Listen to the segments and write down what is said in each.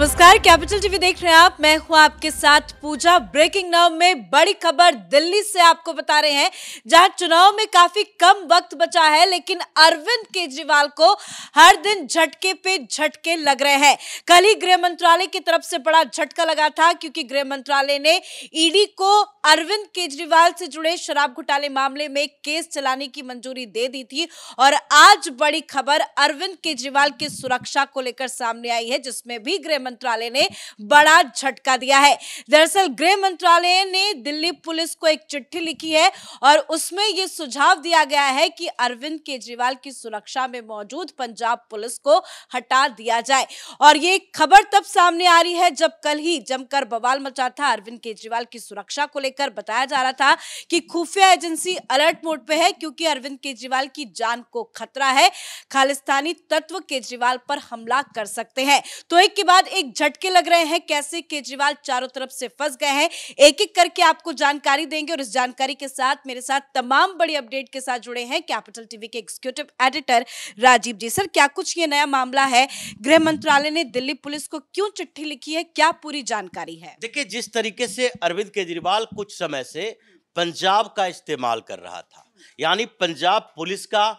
नमस्कार, capital TV देख रहे हैं आप। मैं हूं आपके साथ पूजा। ब्रेकिंग नाउ में बड़ी खबर दिल्ली से आपको बता रहे हैं, जहां चुनाव में काफी कम वक्त बचा है, लेकिन अरविंद केजरीवाल को हर दिन झटके पे झटके लग रहे हैं। कल ही गृह मंत्रालय की तरफ से बड़ा झटका लगा था, क्योंकि गृह मंत्रालय ने ईडी को अरविंद केजरीवाल से जुड़े शराब घोटाले मामले में केस चलाने की मंजूरी दे दी थी। और आज बड़ी खबर अरविंद केजरीवाल की सुरक्षा को लेकर सामने आई है, जिसमें भी गृह मंत्रालय ने बड़ा झटका दिया है। दरअसल गृह मंत्रालय ने दिल्ली पुलिस को एक चिट्ठी लिखी है और उसमें यह सुझाव दिया गया है कि अरविंद केजरीवाल की सुरक्षा में मौजूद पंजाब पुलिस को हटा दिया जाए। और ये खबर तब सामने आ रही है जब कल ही जमकर बवाल मचा था। अरविंद केजरीवाल की सुरक्षा को लेकर बताया जा रहा था कि खुफिया एजेंसी अलर्ट मोड पे है, क्योंकि अरविंद केजरीवाल की जान को खतरा है। खालिस्तानी तत्व केजरीवाल पर हमला कर सकते हैं। तो एक के बाद एक झटके लग रहे हैं। कैसे केजरीवाल चारों तरफ से फंस गए हैं, एक एक करके आपको जानकारी देंगे। और इस जानकारी के साथ मेरे साथ तमाम बड़ी अपडेट के साथ जुड़े हैं कैपिटल टीवी के एग्जीक्यूटिव एडिटर राजीव जी। सर, क्या कुछ ये नया मामला है? गृह मंत्रालय ने दिल्ली पुलिस को क्यों चिट्ठी लिखी है, क्या पूरी जानकारी है? देखिए, जिस तरीके से अरविंद केजरीवाल कुछ समय से पंजाब का इस्तेमाल कर रहा था, यानी पंजाब पुलिस का,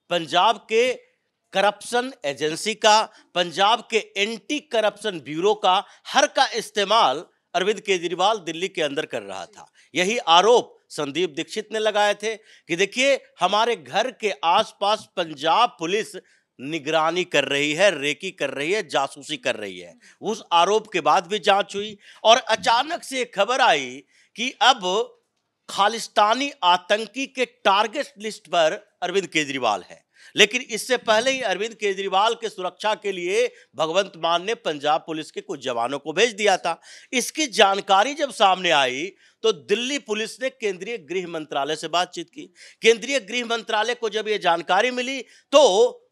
पंजाब के करप्शन एजेंसी का, पंजाब के एंटी करप्शन ब्यूरो का, हर का इस्तेमाल अरविंद केजरीवाल दिल्ली के अंदर कर रहा था। यही आरोप संदीप दीक्षित ने लगाए थे कि देखिए, हमारे घर के आसपास पंजाब पुलिस निगरानी कर रही है, रेकी कर रही है, जासूसी कर रही है। उस आरोप के बाद भी जांच हुई और अचानक से खबर आई कि अब खालिस्तानी आतंकी के टारगेट लिस्ट पर अरविंद केजरीवाल है। लेकिन इससे पहले ही अरविंद केजरीवाल के सुरक्षा के लिए भगवंत मान ने पंजाब पुलिस के कुछ जवानों को भेज दिया था। इसकी जानकारी जब सामने आई तो दिल्ली पुलिस ने केंद्रीय गृह मंत्रालय से बातचीत की। केंद्रीय गृह मंत्रालय को जब यह जानकारी मिली तो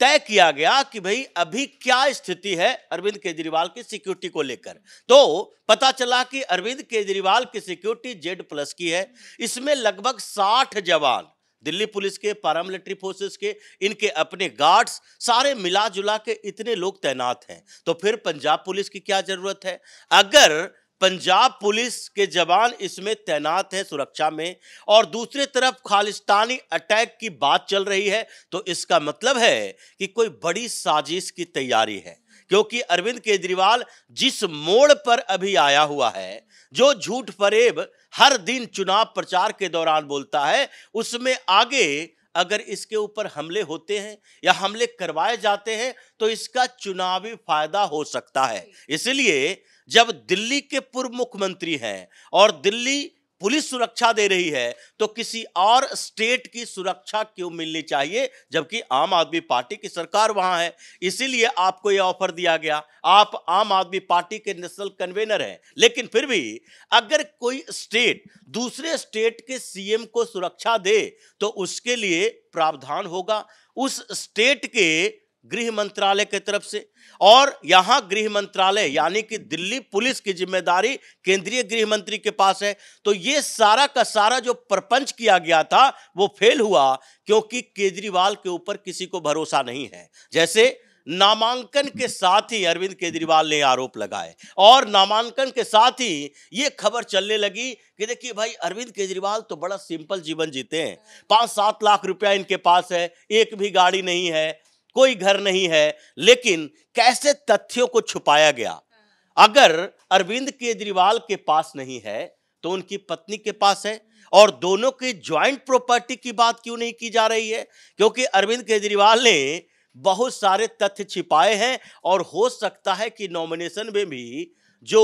तय किया गया कि भाई अभी क्या स्थिति है अरविंद केजरीवाल की सिक्योरिटी को लेकर। तो पता चला कि अरविंद केजरीवाल की सिक्योरिटी Z+ की है। इसमें लगभग 60 जवान दिल्ली पुलिस के, पैरामिलिट्री फोर्सेस के, इनके अपने गार्ड्स, सारे मिला जुला के इतने लोग तैनात हैं। तो फिर पंजाब पुलिस की क्या जरूरत है? अगर पंजाब पुलिस के जवान इसमें तैनात हैं सुरक्षा में, और दूसरी तरफ खालिस्तानी अटैक की बात चल रही है, तो इसका मतलब है कि कोई बड़ी साजिश की तैयारी है। क्योंकि अरविंद केजरीवाल जिस मोड़ पर अभी आया हुआ है, जो झूठ फरेब हर दिन चुनाव प्रचार के दौरान बोलता है, उसमें आगे अगर इसके ऊपर हमले होते हैं या हमले करवाए जाते हैं तो इसका चुनावी फायदा हो सकता है। इसलिए जब दिल्ली के पूर्व मुख्यमंत्री हैं और दिल्ली पुलिस सुरक्षा दे रही है, तो किसी और स्टेट की सुरक्षा क्यों मिलनी चाहिए, जबकि आम आदमी पार्टी की सरकार वहां है। इसीलिए आपको यह ऑफर दिया गया। आप आम आदमी पार्टी के नेशनल कन्वेनर हैं, लेकिन फिर भी अगर कोई स्टेट दूसरे स्टेट के सीएम को सुरक्षा दे तो उसके लिए प्रावधान होगा उस स्टेट के गृह मंत्रालय की तरफ से। और यहां गृह मंत्रालय यानी कि दिल्ली पुलिस की जिम्मेदारी केंद्रीय गृह मंत्री के पास है। तो यह सारा का सारा जो प्रपंच किया गया था वो फेल हुआ, क्योंकि केजरीवाल के ऊपर किसी को भरोसा नहीं है। जैसे नामांकन के साथ ही अरविंद केजरीवाल ने आरोप लगाए और नामांकन के साथ ही ये खबर चलने लगी कि देखिए भाई, अरविंद केजरीवाल तो बड़ा सिंपल जीवन जीते हैं, 5-7 लाख रुपया इनके पास है, एक भी गाड़ी नहीं है, कोई घर नहीं है। लेकिन कैसे तथ्यों को छुपाया गया। अगर अरविंद केजरीवाल के पास नहीं है तो उनकी पत्नी के पास है, और दोनों की ज्वाइंट प्रॉपर्टी की बात क्यों नहीं की जा रही है? क्योंकि अरविंद केजरीवाल ने बहुत सारे तथ्य छिपाए हैं और हो सकता है कि नॉमिनेशन में भी जो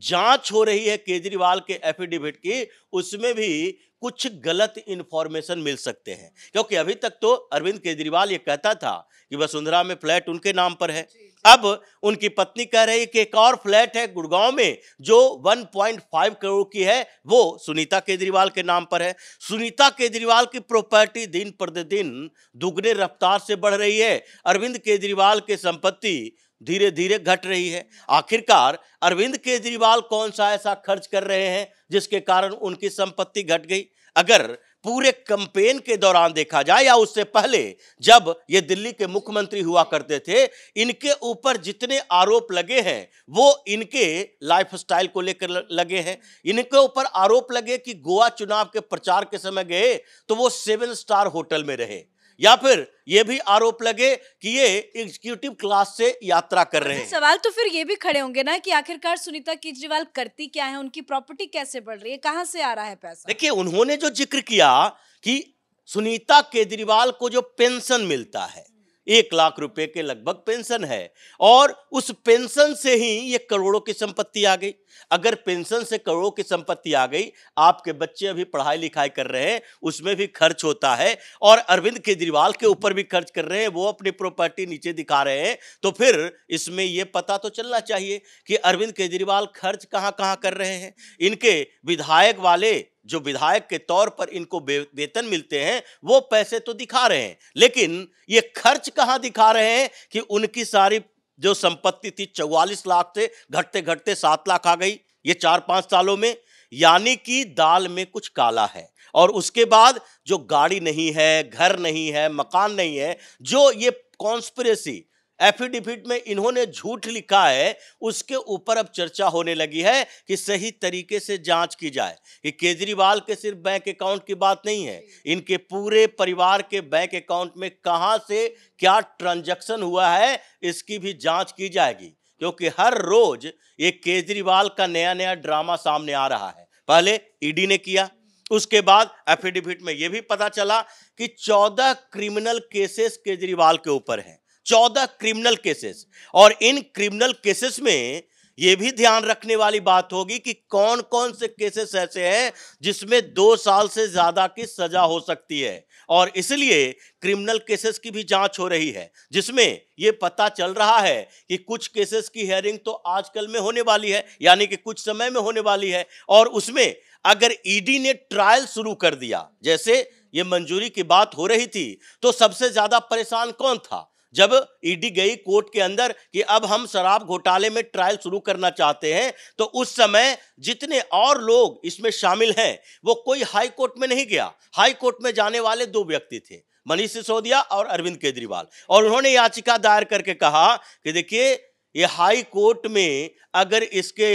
जांच हो रही है केजरीवाल के एफिडेविट की, उसमें भी कुछ गलत इंफॉर्मेशन मिल सकते हैं। क्योंकि अभी तक तो अरविंद केजरीवाल ये कहता था कि वसुंधरा में फ्लैट उनके नाम पर है। अब उनकी पत्नी कह रही है कि एक और फ्लैट है गुड़गांव में जो 1.5 करोड़ की है, वो सुनीता केजरीवाल के नाम पर है। सुनीता केजरीवाल की प्रॉपर्टी दिन प्रतिदिन दुगने रफ्तार से बढ़ रही है। अरविंद केजरीवाल की संपत्ति धीरे धीरे घट रही है। आखिरकार अरविंद केजरीवाल कौन सा ऐसा खर्च कर रहे हैं जिसके कारण उनकी संपत्ति घट गई? अगर पूरे कैंपेन के दौरान देखा जाए या उससे पहले जब ये दिल्ली के मुख्यमंत्री हुआ करते थे, इनके ऊपर जितने आरोप लगे हैं वो इनके लाइफस्टाइल को लेकर लगे हैं। इनके ऊपर आरोप लगे कि गोवा चुनाव के प्रचार के समय गए तो वो 7 स्टार होटल में रहे, या फिर ये भी आरोप लगे कि ये एग्जीक्यूटिव क्लास से यात्रा कर रहे हैं। सवाल तो फिर ये भी खड़े होंगे ना कि आखिरकार सुनीता केजरीवाल करती क्या है, उनकी प्रॉपर्टी कैसे बढ़ रही है, कहां से आ रहा है पैसा? देखिए, उन्होंने जो जिक्र किया कि सुनीता केजरीवाल को जो पेंशन मिलता है 1 लाख रुपए के लगभग पेंशन है, और उस पेंशन से ही ये करोड़ों की संपत्ति आ गई। अगर पेंशन से करोड़ों की संपत्ति आ गई, आपके बच्चे अभी पढ़ाई लिखाई कर रहे हैं, उसमें भी खर्च होता है, और अरविंद केजरीवाल के ऊपर भी खर्च कर रहे हैं, वो अपनी प्रॉपर्टी नीचे दिखा रहे हैं, तो फिर इसमें ये पता तो चलना चाहिए कि अरविंद केजरीवाल खर्च कहां कहां कर रहे हैं। इनके विधायक वाले जो विधायक के तौर पर इनको वेतन मिलते हैं वो पैसे तो दिखा रहे हैं, लेकिन ये खर्च कहां दिखा रहे हैं कि उनकी सारी जो संपत्ति थी 44 लाख से घटते घटते 7 लाख आ गई ये 4-5 सालों में। यानी कि दाल में कुछ काला है। और उसके बाद जो गाड़ी नहीं है, घर नहीं है, मकान नहीं है, जो ये कॉन्स्पिरेसी एफिडेविट में इन्होंने झूठ लिखा है, उसके ऊपर अब चर्चा होने लगी है कि सही तरीके से जांच की जाए। कि केजरीवाल के सिर्फ बैंक अकाउंट की बात नहीं है, इनके पूरे परिवार के बैंक अकाउंट में कहां से क्या ट्रांजैक्शन हुआ है इसकी भी जांच की जाएगी, क्योंकि हर रोज एक केजरीवाल का नया नया ड्रामा सामने आ रहा है। पहले ईडी ने किया, उसके बाद एफिडेविट में यह भी पता चला कि 14 क्रिमिनल केसेस केजरीवाल के ऊपर हैं, 14 क्रिमिनल केसेस। और इन क्रिमिनल केसेस में यह भी ध्यान रखने वाली बात होगी कि कौन कौन से केसेस ऐसे हैं जिसमें 2 साल से ज्यादा की सजा हो सकती है, और इसलिए क्रिमिनल केसेस की भी जांच हो रही है, जिसमें यह पता चल रहा है कि कुछ केसेस की हियरिंग तो आजकल में होने वाली है, यानी कि कुछ समय में होने वाली है। और उसमें अगर ईडी ने ट्रायल शुरू कर दिया, जैसे ये मंजूरी की बात हो रही थी, तो सबसे ज्यादा परेशान कौन था? जब ईडी गई कोर्ट के अंदर कि अब हम शराब घोटाले में ट्रायल शुरू करना चाहते हैं, तो उस समय जितने और लोग इसमें शामिल हैं वो कोई हाई कोर्ट में नहीं गया। हाई कोर्ट में जाने वाले 2 व्यक्ति थे, मनीष सिसोदिया और अरविंद केजरीवाल। और उन्होंने याचिका दायर करके कहा कि देखिए, ये हाई कोर्ट में अगर इसके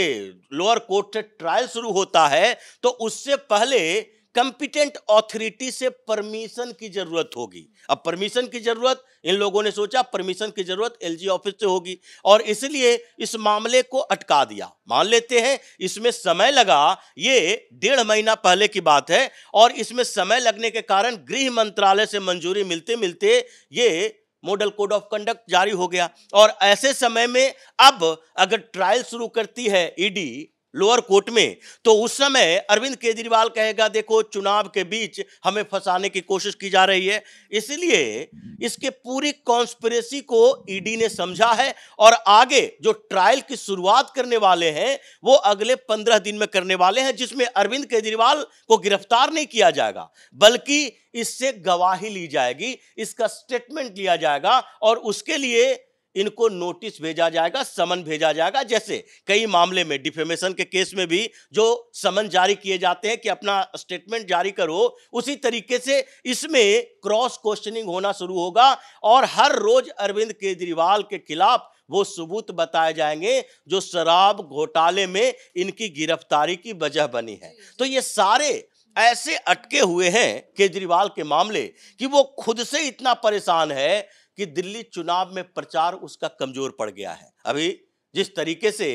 लोअर कोर्ट से ट्रायल शुरू होता है तो उससे पहले कंपिटेंट ऑथोरिटी से परमिशन की जरूरत होगी। अब परमिशन की जरूरत, इन लोगों ने सोचा परमिशन की जरूरत एलजी ऑफिस से होगी, और इसलिए इस मामले को अटका दिया। मान लेते हैं इसमें समय लगा, ये 1.5 महीना पहले की बात है, और इसमें समय लगने के कारण गृह मंत्रालय से मंजूरी मिलते मिलते ये मॉडल कोड ऑफ कंडक्ट जारी हो गया। और ऐसे समय में अब अगर ट्रायल शुरू करती है ईडी लोअर कोर्ट में, तो उस समय अरविंद केजरीवाल कहेगा देखो चुनाव के बीच हमें फंसाने की कोशिश की जा रही है। इसलिए इसके पूरी कॉन्स्पिरेसी को ईडी ने समझा है, और आगे जो ट्रायल की शुरुआत करने वाले हैं वो अगले 15 दिन में करने वाले हैं, जिसमें अरविंद केजरीवाल को गिरफ्तार नहीं किया जाएगा, बल्कि इससे गवाही ली जाएगी, इसका स्टेटमेंट लिया जाएगा, और उसके लिए इनको नोटिस भेजा जाएगा, समन भेजा जाएगा। जैसे कई मामले में डिफेमेशन के केस में भी जो समन जारी किए जाते हैं कि अपना स्टेटमेंट जारी करो, उसी तरीके से इसमें क्रॉस क्वेश्चनिंग होना शुरू होगा, और हर रोज अरविंद केजरीवाल के खिलाफ वो सबूत बताए जाएंगे जो शराब घोटाले में इनकी गिरफ्तारी की वजह बनी है। तो ये सारे ऐसे अटके हुए हैं केजरीवाल के मामले कि वो खुद से इतना परेशान है कि दिल्ली चुनाव में प्रचार उसका कमजोर पड़ गया है। अभी जिस तरीके से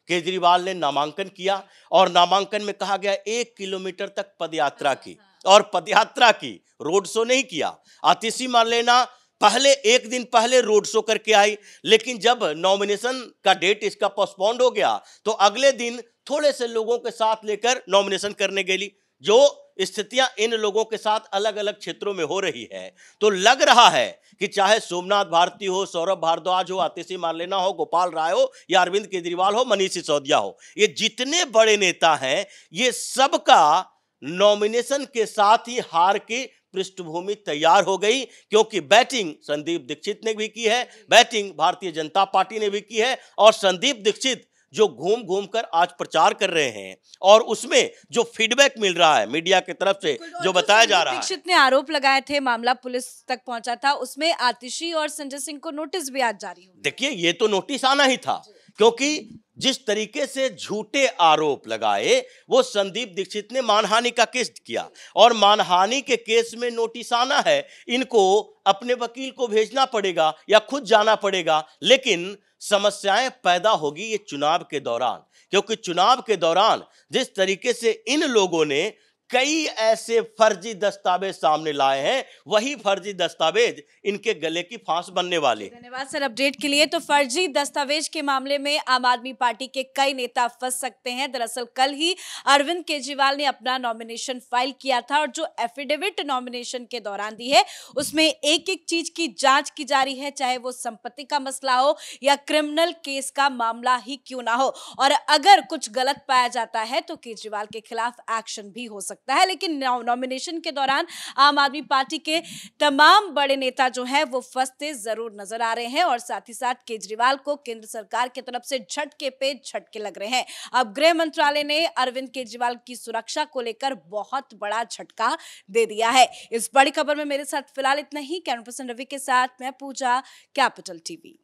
केजरीवाल ने नामांकन किया, और नामांकन में कहा गया 1 किलोमीटर तक पदयात्रा की, और पदयात्रा की, रोड शो नहीं किया। आतिशी मार्लेना पहले 1 दिन पहले रोड शो करके आई, लेकिन जब नॉमिनेशन का डेट इसका पोस्टपोन्ड हो गया तो अगले दिन थोड़े से लोगों के साथ लेकर नॉमिनेशन करने गई। जो स्थितियां इन लोगों के साथ अलग अलग क्षेत्रों में हो रही है, तो लग रहा है कि चाहे सोमनाथ भारती हो, सौरभ भारद्वाज हो, आतिशी मार्लेना हो, गोपाल राय हो, या अरविंद केजरीवाल हो, मनीष सिसोदिया हो, ये जितने बड़े नेता हैं, ये सबका नॉमिनेशन के साथ ही हार की पृष्ठभूमि तैयार हो गई, क्योंकि बैटिंग संदीप दीक्षित ने भी की है, बैटिंग भारतीय जनता पार्टी ने भी की है, और संदीप दीक्षित जो घूम घूम कर आज प्रचार कर रहे हैं और उसमें जो फीडबैक मिल रहा है मीडिया की तरफ से, जो बताया जा रहा है। दीक्षित ने आरोप लगाए थे, मामला पुलिस तक पहुंचा था, उसमें आतिशी और संजय सिंह को नोटिस भी आज जारी हुआ। देखिए, ये तो नोटिस आना ही था, क्योंकि जिस तरीके से झूठे आरोप लगाए, वो संदीप दीक्षित ने मानहानि का केस किया और मानहानि के केस में नोटिस आना है, इनको अपने वकील को भेजना पड़ेगा या खुद जाना पड़ेगा। लेकिन समस्याएं पैदा होगी ये चुनाव के दौरान, क्योंकि चुनाव के दौरान जिस तरीके से इन लोगों ने कई ऐसे फर्जी दस्तावेज सामने लाए हैं, वही फर्जी दस्तावेज इनके गले की फांस बनने वाले। धन्यवाद सर अपडेट के लिए। तो फर्जी दस्तावेज के मामले में आम आदमी पार्टी के कई नेता फंस सकते हैं। दरअसल कल ही अरविंद केजरीवाल ने अपना नॉमिनेशन फाइल किया था और जो एफिडेविट नॉमिनेशन के दौरान दी है, उसमें एक एक चीज की जांच की जा रही है, चाहे वो संपत्ति का मसला हो या क्रिमिनल केस का मामला ही क्यों ना हो। और अगर कुछ गलत पाया जाता है तो केजरीवाल के खिलाफ एक्शन भी हो सकता है। लेकिन नॉमिनेशन के दौरान आम आदमी पार्टी के तमाम बड़े नेता जो हैं वो फंसते जरूर नजर आ रहे हैं और साथ ही साथ केजरीवाल को केंद्र सरकार की तरफ से झटके पे झटके लग रहे हैं। अब गृह मंत्रालय ने अरविंद केजरीवाल की सुरक्षा को लेकर बहुत बड़ा झटका दे दिया है। इस बड़ी खबर में मेरे साथ फिलहाल इतना ही। कैमरा पर्सन रवि के साथ मैं पूजा, कैपिटल टीवी।